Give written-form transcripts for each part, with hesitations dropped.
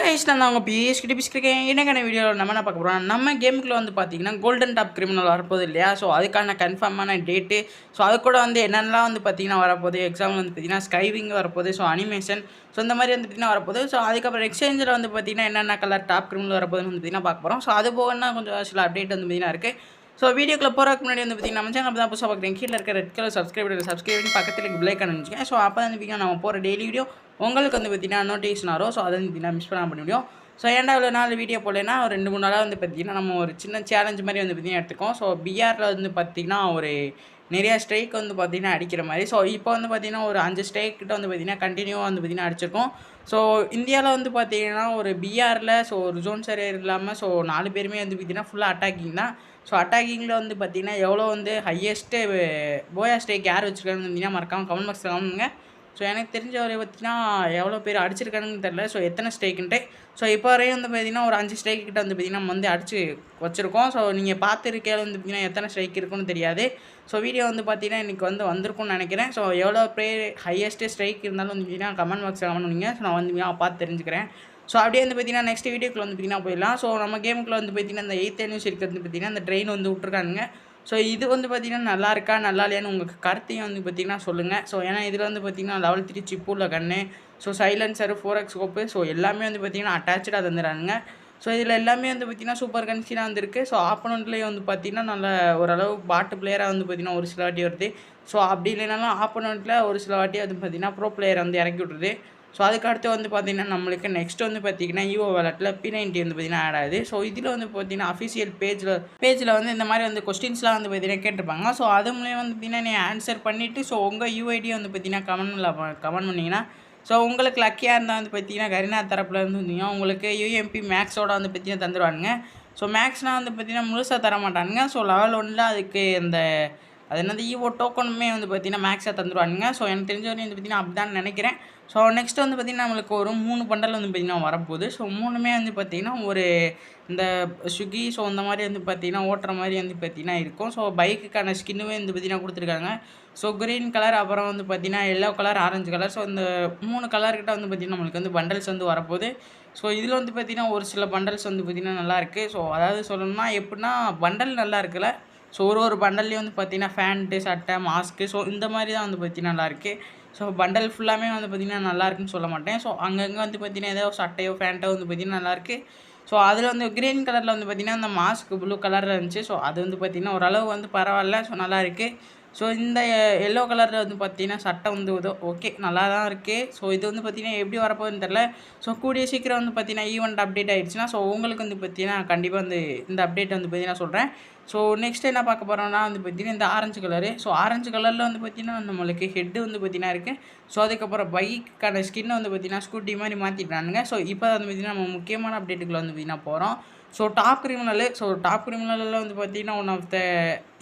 Guys நான் அவங்க பிஸ்கிருக்கேன் என்னக்கான வீடியோவில் நம்ம என்ன பார்க்க போகிறோம். நம்ம கேமுக்குள்ள வந்து பார்த்தீங்கன்னா கோல்டன் டாப் கிரிமினல் வரப்போகுது இல்லையா. ஸோ அதுக்கான கன்ஃபார்மான டேட்டு, ஸோ அது கூட வந்து என்னென்னலாம் வந்து பார்த்தீங்கன்னா வரப்போகுது. எக்ஸாம்பிள் வந்து பார்த்தீங்கன்னா ஸ்கைவிங் வரப்போகுது, ஸோ அனிமேஷன், ஸோ இந்த மாதிரி வந்து பார்த்தீங்கன்னா வரப்போகுது. ஸோ அதுக்கப்புறம் எக்ஸ்சேஞ்சில் வந்து பார்த்தீங்கன்னா என்னென்ன கலர் டாப் கிரிமினல் வரப்போகுதுன்னு வந்து பார்த்தீங்கன்னா பார்க்க போகிறோம். ஸோ அது போகனா கொஞ்சம் சில அப்டேட் வந்து பார்த்தீங்கன்னா இருக்குது. ஸோ வீடியோக்குள்ள போகிறதுக்கு முன்னாடி வந்து பார்த்தீங்கன்னா நம்ம சேனல் தான் புதுசாக பார்க்குறேன். கீழே இருக்க ரெட் கலர் சப்ஸ்கிரைப் பண்ணி பக்கத்தில் பிளேக் அனுப்பிச்சிங்க. ஸோ அப்போ வந்து பார்த்தீங்கன்னா நம்ம போகிற டெய்லி வீடியோ உங்களுக்கு வந்து பார்த்தீங்கன்னா நோட்டிஃபிகேஷன் வரும். ஸோ அதை வந்து பார்த்தீங்கன்னா மிஸ் பண்ண முடியும். ஸோ ஏன்டா இவ்வளோ நாள் வீடியோ போடலைன்னா ஒரு 2-3 நாளாக வந்து பார்த்திங்கன்னா நம்ம ஒரு சின்ன சேலஞ்ச் மாதிரி வந்து பார்த்திங்கன்னா எடுத்துக்கோம். ஸோ பிஆரில் வந்து பார்த்திங்கன்னா ஒரு நிறையா ஸ்ட்ரைக் வந்து பார்த்திங்கன்னா அடிக்கிற மாதிரி. ஸோ இப்போ வந்து பார்த்திங்கன்னா ஒரு 5 ஸ்ட்ரைக் கிட்ட வந்து பார்த்திங்கன்னா கண்டினியூவாக வந்து பார்த்திங்கன்னா அடிச்சிருக்கோம். ஸோ இந்தியாவில் வந்து பார்த்திங்கன்னா ஒரு பிஆரில் ஸோ ஒரு ஜோன் சரியர் இல்லாமல் ஸோ 4 பேருமே வந்து பார்த்திங்கன்னா ஃபுல்லாக அட்டாக்கிங் தான். ஸோ அட்டாக்கிங்கில் வந்து பார்த்திங்கன்னா எவ்வளோ வந்து ஹையஸ்ட்டு போயா ஸ்ட்ரைக் யார் வச்சுருக்காங்கன்னு பார்த்திங்கன்னா மறக்காமல் கமெண்ட் பாக்ஸில் காமிங்க. ஸோ எனக்கு தெரிஞ்ச வரை பார்த்திங்கன்னா எவ்வளோ பேர் அடிச்சிருக்கானுன்னு தெரில. ஸோ எத்தனை ஸ்ட்ரைக்குன்ட்டு ஸோ இப்போ வரையும் வந்து பார்த்திங்கன்னா ஒரு 5 ஸ்ட்ரைக் கிட்ட வந்து பார்த்திங்கன்னா நம்ம வந்து அடிச்சு வச்சுருக்கோம். ஸோ நீங்கள் பார்த்துருக்கையில் வந்து பார்த்திங்கன்னா எத்தனை ஸ்ட்ரைக் இருக்குன்னு தெரியாது. ஸோ வீடியோ வந்து பார்த்திங்கன்னா இன்றைக்கி வந்து வந்திருக்கும்னு நினைக்கிறேன். ஸோ எவ்வளோ பேர் ஹையஸ்ட்டு ஸ்ட்ரைக் இருந்தாலும் வந்து பார்த்திங்கன்னா கமெண்ட் பாக்ஸில் கமெண்ட் பண்ணுவீங்க. ஸோ நான் வந்து பார்த்து தெரிஞ்சுக்கிறேன். ஸோ அப்படியே வந்து பார்த்திங்கன்னா நெக்ஸ்ட் வீடியோக்குள்ள வந்து பார்த்திங்கன்னா போயிடலாம். ஸோ நம்ம கேமுக்குள்ள வந்து பார்த்திங்கன்னா இந்த 8th anniversary வந்து பார்த்திங்கன்னா இந்த ட்ரெயின் வந்து விட்ருக்கானுங்க. ஸோ இது வந்து பார்த்திங்கன்னா நல்லா இருக்கா நல்லா இல்லையான்னு உங்களுக்கு கருத்தையும் வந்து பார்த்திங்கன்னா சொல்லுங்கள். ஸோ ஏன்னா இதில் வந்து பார்த்திங்கன்னா level 3 சிப்பு உள்ள கன்று, so silencer, 4x scope, so எல்லாமே வந்து பார்த்திங்கன்னா அட்டாச்சாக தந்துடுறானுங்க. ஸோ இதில் எல்லாமே வந்து பார்த்திங்கன்னா சூப்பர் கன்ஸ்கினாக வந்துருக்கு. ஸோ ஆப்போனண்ட்லேயே வந்து பார்த்திங்கன்னா நல்ல ஓரளவு பாட்டு பிளேயராக வந்து பார்த்திங்கன்னா ஒரு சில வாட்டி வருது. ஸோ அப்படி இல்லைனாலும் ஆப்போனண்ட்டில் ஒரு சில வாட்டி வந்து பார்த்திங்கன்னா ப்ரோ பிளேயர் வந்து இறக்கி விட்ருது. ஸோ அதுக்கடுத்து வந்து பார்த்திங்கன்னா நம்மளுக்கு நெக்ஸ்ட் வந்து பார்த்திங்கன்னா ஈவோ வேலட்டில் P90 வந்து பார்த்திங்கன்னா ஆட் ஆகுது. ஸோ இதில் வந்து பார்த்திங்கன்னா அஃபிஷியல் பேஜில் வந்து இந்த மாதிரி வந்து கொஸ்டின்ஸ்லாம் வந்து பார்த்திங்கன்னா கேட்டிருப்பாங்க. ஸோ அது மூலியம் வந்து பார்த்திங்கன்னா நீங்கள் ஆன்சர் பண்ணிவிட்டு ஸோ உங்கள் யூஐடியை வந்து பார்த்திங்கன்னா கமெண்ட் பண்ணிங்கன்னா ஸோ உங்களுக்கு லக்கியாக இருந்தால் வந்து பார்த்திங்கன்னா கரினா தரப்பில் இருந்து வந்தீங்கன்னா உங்களுக்கு யூஎம்பி மேக்ஸோட வந்து பார்த்திங்கன்னா தந்துடுவானுங்க. ஸோ மேக்ஸ்னால் வந்து பார்த்திங்கன்னா முழுசாக தர மாட்டானுங்க. ஸோ லெவல் 1ல் அதுக்கு அந்த அது என்னது ஈவோ டோக்கனுமே வந்து பார்த்திங்கன்னா மேக்ஸாக தந்துடுவானுங்க. ஸோ எனக்கு தெரிஞ்ச வரையும் வந்து பார்த்திங்கன்னா அப்படி தான் நினைக்கிறேன். ஸோ நெக்ஸ்ட் வந்து பார்த்திங்கன்னா நம்மளுக்கு ஒரு 3 பண்டல் வந்து பார்த்திங்கன்னா வரப்போகுது. ஸோ 3மே வந்து பார்த்திங்கன்னா ஒரு இந்த ஸ்விக்கி ஸோ இந்த மாதிரி வந்து பார்த்திங்கன்னா ஓட்டுற மாதிரி வந்து பார்த்திங்கன்னா இருக்கும். ஸோ பைக்குக்கான ஸ்கின்னுமே வந்து பார்த்திங்கன்னா கொடுத்துருக்காங்க. ஸோ க்ரீன் கலர், அப்புறம் வந்து பார்த்திங்கன்னா yellow colour, orange colour, so இந்த 3 கலர்கிட்ட வந்து பார்த்திங்கன்னா நம்மளுக்கு வந்து பண்டல்ஸ் வந்து வரப்போகுது. ஸோ இதில் வந்து பார்த்திங்கன்னா ஒரு சில பண்டல்ஸ் வந்து பார்த்திங்கன்னா நல்லாயிருக்கு. ஸோ அதாவது சொல்லணும்னா எப்படின்னா பண்டல் நல்லா இருக்குல்ல. ஸோ ஒரு பண்டல்லையும் வந்து பார்த்திங்கன்னா ஃபேண்ட்டு, சட்டை, மாஸ்க்கு, ஸோ இந்த மாதிரி தான் வந்து பார்த்திங்கன்னா நல்லாயிருக்கு. ஸோ பண்டல் ஃபுல்லாமே வந்து பார்த்திங்கன்னா நல்லாயிருக்குன்னு சொல்ல மாட்டேன். ஸோ அங்கங்கே வந்து பார்த்திங்கன்னா ஏதோ சட்டையோ ஃபேண்ட்டோ வந்து பார்த்திங்கன்னா நல்லாயிருக்கு. ஸோ அதில் வந்து க்ரீன் கலரில் வந்து பார்த்திங்கன்னா அந்த மாஸ்க்கு ப்ளூ கலரில் இருந்துச்சு. ஸோ அது வந்து பார்த்திங்கன்னா ஓரளவு வந்து பரவாயில்ல. ஸோ நல்லாயிருக்கு. ஸோ இந்த எல்லோ கலரில் வந்து பார்த்திங்கன்னா சட்டை வந்து ஓகே நல்லா தான் இருக்குது. ஸோ இது வந்து பார்த்திங்கன்னா எப்படி வரப்போகுதுன்னு தெரில. ஸோ கூடிய சீக்கிரம் வந்து பார்த்திங்கன்னா ஈவெண்ட் அப்டேட் ஆகிடுச்சுன்னா ஸோ உங்களுக்கு வந்து பார்த்திங்கன்னா கண்டிப்பாக வந்து இந்த அப்டேட் வந்து பார்த்திங்கன்னா சொல்கிறேன். ஸோ நெக்ஸ்ட் என்ன பார்க்க போகிறோம்னா வந்து பார்த்திங்கன்னா இந்த ஆரஞ்சு கலரு. ஸோ ஆரஞ்சு கலரில் வந்து பார்த்திங்கன்னா நம்மளுக்கு ஹெட்டு வந்து பார்த்திங்கன்னா இருக்குது. ஸோ அதுக்கப்புறம் பைக்கான ஸ்கின்னை வந்து பார்த்திங்கன்னா ஸ்கூட்டி மாதிரி மாற்றிட்டானுங்க. ஸோ இப்போ வந்து பார்த்திங்கன்னா நம்ம முக்கியமான அப்டேட்டுக்குள்ள வந்து பார்த்திங்கன்னா போகிறோம். ஸோ டாப் கிரிமினலில் வந்து பார்த்திங்கன்னா ஒன் ஆஃப் த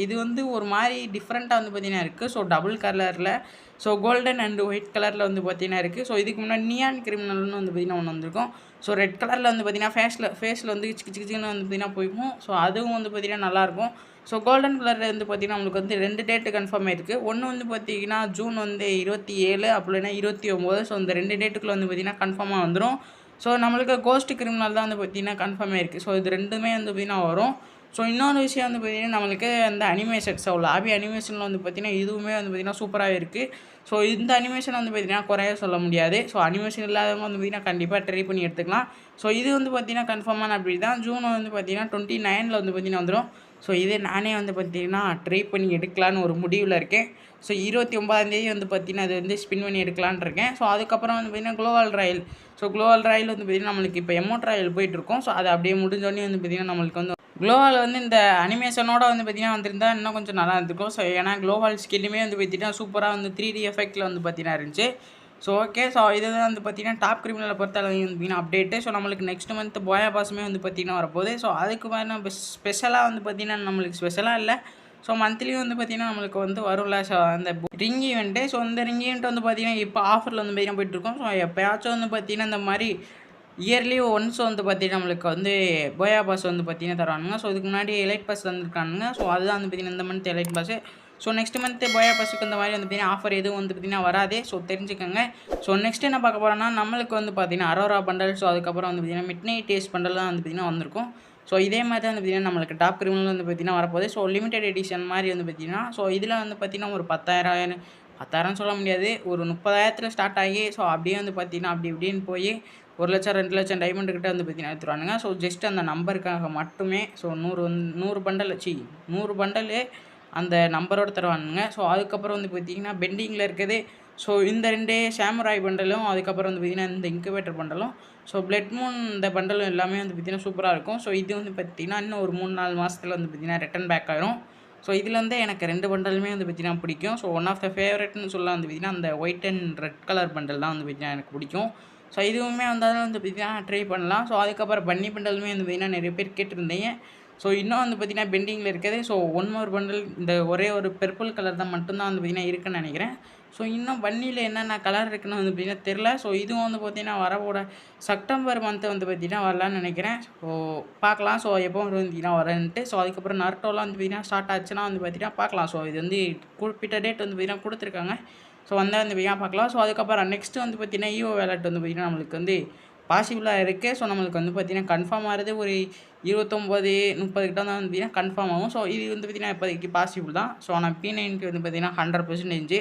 இது வந்து ஒரு மாதிரி டிஃப்ரெண்ட்டாக வந்து பார்த்திங்கன்னா இருக்குது. ஸோ டபுள் கலரில் ஸோ கோல்டன் அண்ட் ஒயிட் கலரில் வந்து பார்த்திங்கன்னா இருக்குது. ஸோ இதுக்கு முன்னாடி நியான் கிரிமினல்னு வந்து பார்த்திங்கன்னா ஒன்று வந்திருக்கும். ஸோ ரெட் கலரில் வந்து பார்த்திங்கன்னா ஃபேஸில் வந்து சிக்கின்னு வந்து பார்த்திங்கன்னா போய்க்கும். ஸோ அதுவும் வந்து பார்த்திங்கன்னா நல்லாயிருக்கும். ஸோ கோல்டன் கலரில் வந்து பார்த்திங்கன்னா நம்மளுக்கு வந்து 2 டேட்டு கன்ஃபார்ம் ஆகிருக்கு. ஒன்று வந்து பார்த்திங்கன்னா ஜூன் வந்து 27 அப்படி இல்லைன்னா 29. ஸோ இந்த 2 டேட்டுக்குள்ளே வந்து பார்த்திங்கன்னா கன்ஃபார்மாக வந்துடும். ஸோ நம்மளுக்கு கோஸ்ட் கிரிமினல் தான் வந்து பார்த்திங்கன்னா கன்ஃபார்ம் ஆகிருக்கு. ஸோ இது 2மே வந்து பார்த்திங்கன்னா வரும். ஸோ இன்னொரு விஷயம் வந்து பார்த்திங்கன்னா நம்மளுக்கு அந்த அனிமேஷன் ஸோ லாபி அனிமேஷனில் வந்து பார்த்திங்கன்னா இதுவுமே வந்து பார்த்திங்கன்னா சூப்பராக இருக்குது. ஸோ இந்த அனிமேஷன் வந்து பார்த்திங்கன்னா குறைய சொல்ல முடியாது. ஸோ அனிமேஷன் இல்லாதவங்க வந்து பார்த்திங்கன்னா கண்டிப்பாக ட்ரை பண்ணி எடுத்துக்கலாம். ஸோ இது வந்து பார்த்திங்கன்னா கன்ஃபார்மான அப்படி தான் ஜூன் வந்து பார்த்திங்கன்னா 29 வந்து பார்த்திங்கன்னா வந்துடும். ஸோ இதே நானே வந்து பார்த்திங்கன்னா ட்ரை பண்ணி எடுக்கலான்னு ஒரு முடிவில் இருக்கேன். ஸோ 29 வந்து பார்த்திங்கன்னா அது வந்து ஸ்பின் பண்ணி எடுக்கலான்னு இருக்கேன். ஸோ அதுக்கப்புறம் வந்து பார்த்திங்கன்னா குளோவல் ராயல் வந்து பார்த்திங்கன்னா நம்மளுக்கு இப்போ எமோட் ராயல் போயிட்டுருக்கோம். ஸோ அது அப்படியே முடிஞ்சோடனே வந்து பார்த்திங்கன்னா நம்மளுக்கு வந்து குளோவால் வந்து இந்த அனிமேஷனோட வந்து பார்த்திங்கன்னா வந்திருந்தா இன்னும் கொஞ்சம் நல்லா இருந்திருக்கும். ஸோ ஏன்னா குளோவால் ஸ்கில்லுமே வந்து பார்த்திங்கன்னா சூப்பராக வந்து 3D எஃபெக்டில் வந்து பார்த்திங்கன்னா இருந்துச்சு. So okay. ஸோ இதுதான் வந்து பார்த்திங்கன்னா டாப் கிரிமினலை பொறுத்தளவு வந்து பார்த்திங்கன்னா அப்டேட்டு. ஸோ நம்மளுக்கு நெக்ஸ்ட் மந்த் போயா பாஸுமே வந்து பார்த்திங்கன்னா வரப்போகுது. ஸோ அதுக்கு மாதிரி நம்ம ஸ்பெஷலாக வந்து பார்த்திங்கன்னா நம்மளுக்கு ஸ்பெஷலாக இல்லை. ஸோ மந்த்லியும் வந்து பார்த்திங்கன்னா நம்மளுக்கு வந்து வரும்ல ஸோ அந்த ரிங் ஈவெண்ட்டு. ஸோ இந்த ரிங் ஈவெண்ட் வந்து பார்த்திங்கன்னா இப்போ ஆஃபரில் வந்து பார்த்திங்கன்னா போயிட்டுருக்கோம். ஸோ எப்போயாச்சும் வந்து பார்த்திங்கன்னா இந்த மாதிரி இயர்லி ஒன்ஸ் வந்து பார்த்திங்கன்னா நம்மளுக்கு வந்து போயா பாஸ் வந்து பார்த்திங்கன்னா தருவானுங்க. ஸோ இதுக்கு முன்னாடி எலைட் பாஸ் தந்துருக்கானுங்க. ஸோ அதுதான் வந்து பார்த்திங்கன்னா இந்த month elite pass. So next month போயா பஸ்ஸுக்கு இந்த மாதிரி வந்து பார்த்தீங்கன்னா ஆஃபர் எதுவும் வந்து பார்த்தீங்கன்னா வராது. ஸோ தெரிஞ்சுக்கோங்க. ஸோ நெக்ஸ்ட் என்ன பார்க்க போகிறோம்னா நம்மளுக்கு வந்து பார்த்தீங்கன்னா அரோரா பண்டல், ஸோ அதுக்கப்புறம் வந்து பார்த்தீங்கன்னா மிட் நைட் டேஸ் பண்டல் தான் வந்து பார்த்தீங்கன்னா வந்திருக்கும். ஸோ இதே மாதிரி தான் வந்து பார்த்தீங்கன்னா நம்மளுக்கு டாப் கிரிமினல் வந்து பார்த்தீங்கன்னா வரப்போகுது. ஸோ லிமிடெட் எடிஷன் மாதிரி வந்து பார்த்தீங்கன்னா ஸோ இதில் வந்து பார்த்தீங்கன்னா ஒரு 10,000 சொல்ல முடியாது, ஒரு 30,000 ஸ்டார்ட் ஆகி ஸோ அப்படியே வந்து பார்த்தீங்கன்னா அப்படி இப்படின்னு போய் 1,00,000 2,00,000 டைமண்ட் கிட்ட வந்து பார்த்தீங்கன்னா எடுத்துருவானுங்க. ஸோ ஜஸ்ட் அந்த நம்பருக்காக மட்டுமே ஸோ 100 பண்டல் 100 பண்டலு அந்த நம்பரோட தருவானுங்க. ஸோ அதுக்கப்புறம் வந்து பார்த்தீங்கன்னா பெண்டிங்கில் இருக்குது. ஸோ இந்த 2 சாமுராய் பண்டலும், அதுக்கப்புறம் வந்து பார்த்தீங்கன்னா இந்த இன்குபேட்டர் பண்டலும், ஸோ பிளட் மூன் இந்த பண்டலும் எல்லாமே வந்து பார்த்தீங்கன்னா சூப்பராக இருக்கும். ஸோ இது வந்து பார்த்தீங்கன்னா இன்னும் ஒரு 3-4 மாதத்துல வந்து பார்த்தீங்கன்னா ரிட்டன் பேக் ஆயிரும். ஸோ இதில் வந்து எனக்கு 2 பண்டலுமே வந்து பார்த்தீங்கன்னா பிடிக்கும். ஸோ ஒன் ஆஃப் த ஃபேவரட்னு சொல்லலாம் வந்து பார்த்தீங்கன்னா அந்த white and red colour bundle தான் வந்து பார்த்தீங்கன்னா எனக்கு பிடிக்கும். ஸோ இதுவுமே வந்தாலும் வந்து பார்த்தீங்கன்னா ட்ரை பண்ணலாம். ஸோ அதுக்கப்புறம் பன்னி பண்டலுமே வந்து பார்த்தீங்கன்னா நிறைய பேர் கேட்டிருந்தீங்க. ஸோ இன்னும் வந்து பார்த்தீங்கன்னா பெண்டிங்கில் இருக்குது. ஸோ ஒன் மோர் பண்டல் இந்த ஒரே ஒரு பர்பிள் கலர் தான் மட்டும்தான் வந்து பார்த்தீங்கன்னா இருக்குன்னு நினைக்கிறேன். ஸோ இன்னும் பன்னியில் என்னென்ன கலர் இருக்குன்னு வந்து பார்த்தீங்கன்னா தெரில. ஸோ இதுவும் வந்து பார்த்தீங்கன்னா வரவோட செப்டம்பர் மந்த்து வந்து பார்த்தீங்கன்னா வரலான்னு நினைக்கிறேன். ஸோ பார்க்கலாம். ஸோ எப்போ வந்து பார்த்தீங்கன்னா வரேன்ட்டு. ஸோ அதுக்கப்புறம் நருட்டோலாம் வந்து பார்த்தீங்கன்னா ஸ்டார்ட் ஆச்சுன்னா வந்து பார்த்தீங்கன்னா பார்க்கலாம். ஸோ இது வந்து குறிப்பிட்ட டேட் வந்து பார்த்தீங்கன்னா கொடுத்துருக்காங்க. ஸோ வந்தால் வந்து பார்த்தீங்கன்னா பார்க்கலாம். ஸோ அதுக்கப்புறம் நெக்ஸ்ட்டு வந்து பார்த்தீங்கன்னா ஈவோ வேலட் வந்து பார்த்தீங்கன்னா நம்மளுக்கு வந்து பாசிபிளாக இருக்குது. ஸோ நம்மளுக்கு வந்து பார்த்தீங்கன்னா கன்ஃபார்ம் ஆகிறது ஒரு 29, 30 கிட்ட தான் வந்து பார்த்தீங்கன்னா கன்ஃபார்ம் ஆகும். ஸோ இது வந்து பார்த்தீங்கன்னா இப்போதைக்கு பாசிபிள் தான். ஸோ ஆனால் P90 வந்து பார்த்தீங்கன்னா 100%.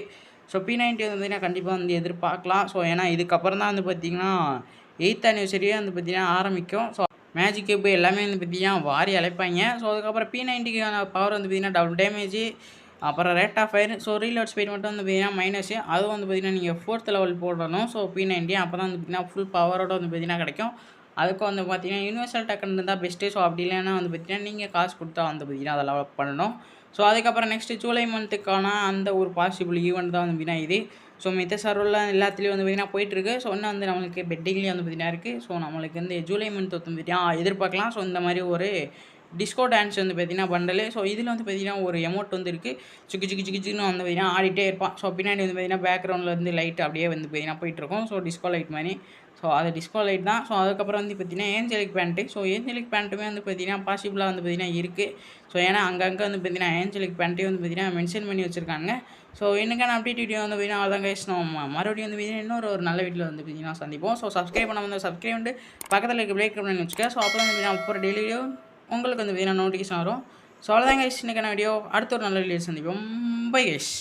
ஸோ P90 வந்து பார்த்தீங்கன்னா கண்டிப்பாக வந்து எதிர்பார்க்கலாம். ஸோ ஏன்னா இதுக்கப்புறம் தான் வந்து பார்த்தீங்கன்னா 8th ஆனிவர்சரியே வந்து பார்த்தீங்கன்னா ஆரம்பிக்கும். ஸோ மேஜிக் கியூப் எல்லாமே வந்து பார்த்தீங்கன்னா வாரி அழைப்பாங்க. ஸோ அதுக்கப்புறம் P90க்கான பவர் வந்து பார்த்தீங்கன்னா டபுள் டேமேஜ், அப்புறம் rate of fire, so reload speed மட்டும் வந்து பார்த்தீங்கன்னா மைனஸு. அதுவும் வந்து பார்த்தீங்கன்னா நீங்கள் 4th லெவல் போடணும். ஸோ P90 அப்போ தான் வந்து பார்த்தீங்கன்னா ஃபுல் பவரோட வந்து பார்த்தீங்கன்னா கிடைக்கும். அதுக்கும் வந்து பார்த்தீங்கன்னா யூனிவர்சல் டக்குன்னு இருந்தால் பெஸ்ட்டு. ஸோ அப்படி இல்லைன்னா வந்து பார்த்தீங்கன்னா நீங்கள் காசு கொடுத்தா வந்து பார்த்தீங்கன்னா அதை லெவல் பண்ணணும். ஸோ அதுக்கப்புறம் நெக்ஸ்ட்டு ஜூலை மந்த்துக்கான அந்த ஒரு பாசிபிள் ஈவெண்ட் தான் வந்து பார்த்தீங்கன்னா இது. ஸோ மித்த சர்வரில் எல்லாத்துலேயும் வந்து பார்த்தீங்கன்னா போயிட்டுருக்கு. ஸோ இன்னும் வந்து நம்மளுக்கு பெட்டிங்லேயும் வந்து பார்த்தீங்கன்னா இருக்குது. ஸோ நம்மளுக்கு வந்து ஜூலை மந்த் வந்து பார்த்தீங்கன்னா எதிர்பார்க்கலாம். ஸோ இந்த மாதிரி ஒரு டிஸ்கோ டான்ஸ் வந்து பார்த்தீங்கன்னா பண்டலு. ஸோ இதில் வந்து பார்த்தீங்கன்னா ஒரு எமௌண்ட் வந்து இருக்குது. சுக்கு சுக்கு சுக்கு சுக்குன்னு வந்து பார்த்தீங்கன்னா ஆடிட்டே இருப்பான். ஸோ பின்னாடி வந்து பார்த்தீங்கன்னா பேக்ரவுண்டில் வந்து லைட் அப்படியே வந்து பார்த்தீங்கன்னா போயிட்டுருக்கும். ஸோ டிஸ்கோ லைட் மாதிரி. ஸோ அது டிஸ்கோ லைட் தான். ஸோ அதுக்கப்புறம் வந்து பார்த்தீங்கன்னா ஏஞ்சலிக் பேண்ட்டு. ஸோ ஏஞ்சலிக் பேண்ட்டுமே வந்து பார்த்தீங்கன்னா பாசிபிளாக வந்து பார்த்தீங்கன்னா இருக்குது. ஸோ ஏன்னா அங்கங்கே வந்து பார்த்தீங்கன்னா ஏஞ்சலிக் பேண்ட்டே வந்து பார்த்தீங்கன்னா மென்ஷன் பண்ணி வச்சுருக்காங்க. ஸோ எனக்கான அப்டேட் வீடியோ வந்து பார்த்தீங்கன்னா அதான் கைஸ், நம்ம மறுபடியும் வந்து பார்த்தீங்கன்னா இன்னொரு ஒரு நல்ல வீடியோவில் வந்து பார்த்தீங்கன்னா சந்திப்போம். ஸோ சப்ஸ்கிரைப் பண்ண வந்து சப்ஸ்கிரைப் பண்ணிட்டு பக்கத்தில் இருக்க பிளேக் பண்ணி வச்சுக்க. ஸோ அப்போ வந்து பார்த்தீங்கன்னா அப்புறம் டெய்லியும் உங்களுக்கு வந்து பார்த்தீங்கன்னா நோட்டிஃபிகேஷன் வரும். ஸோ அவ்வளோதான் கைஸ், இன்னைக்கான வீடியோ. அடுத்த ஒரு நல்ல வீடியோ சந்திப்போம். Bye guys.